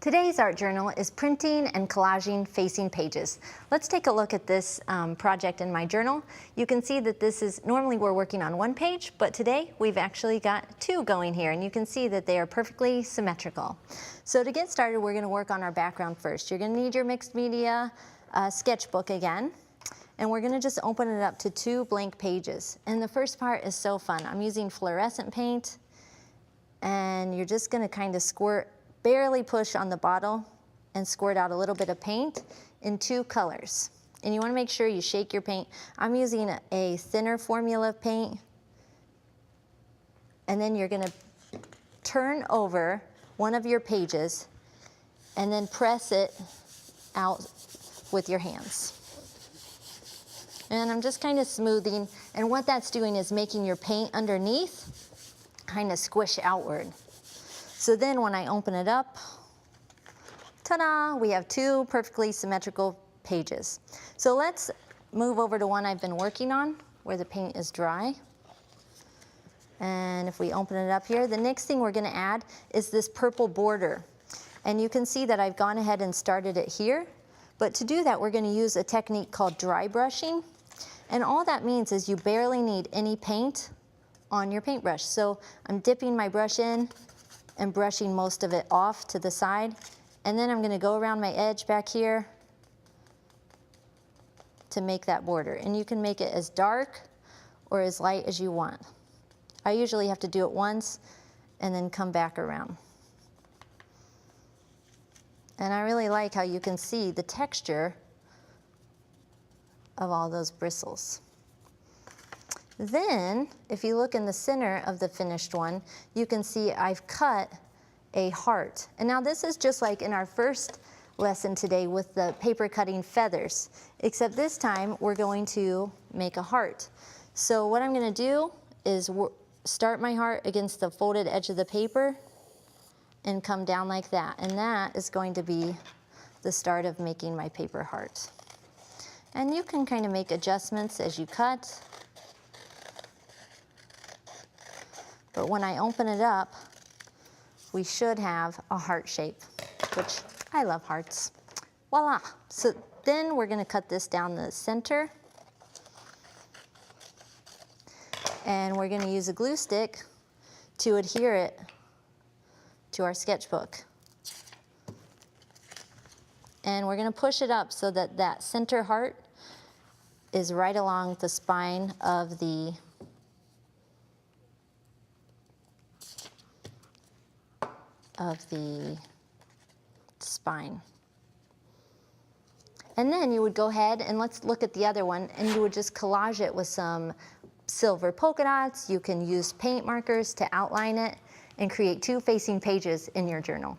Today's art journal is printing and collaging facing pages. Let's take a look at this project in my journal. You can see that this is, normally we're working on one page, but today we've actually got two going here, and you can see that they are perfectly symmetrical. So to get started, we're gonna work on our background first. You're gonna need your mixed media sketchbook again, and we're gonna just open it up to two blank pages. And the first part is so fun. I'm using fluorescent paint, and you're just gonna kind of barely push on the bottle and squirt out a little bit of paint in two colors. And you want to make sure you shake your paint. I'm using a thinner formula of paint. And then you're going to turn over one of your pages and then press it out with your hands. And I'm just kind of smoothing, and what that's doing is making your paint underneath kind of squish outward. So then when I open it up, ta-da, we have two perfectly symmetrical pages. So let's move over to one I've been working on where the paint is dry. And if we open it up here, the next thing we're gonna add is this purple border. And you can see that I've gone ahead and started it here. But to do that, we're gonna use a technique called dry brushing. And all that means is you barely need any paint on your paintbrush. So I'm dipping my brush in and brushing most of it off to the side. And then I'm gonna go around my edge back here to make that border. And you can make it as dark or as light as you want. I usually have to do it once and then come back around. And I really like how you can see the texture of all those bristles. Then, if you look in the center of the finished one, you can see I've cut a heart. And now this is just like in our first lesson today with the paper cutting feathers, except this time we're going to make a heart. So what I'm gonna do is start my heart against the folded edge of the paper and come down like that. And that is going to be the start of making my paper heart. And you can kind of make adjustments as you cut. But when I open it up, we should have a heart shape, which I love hearts. Voila. So then we're gonna cut this down the center. And we're gonna use a glue stick to adhere it to our sketchbook. And we're gonna push it up so that that center heart is right along the spine of the spine. And then you would go ahead and let's look at the other one, and you would just collage it with some silver polka dots. You can use paint markers to outline it and create two facing pages in your journal.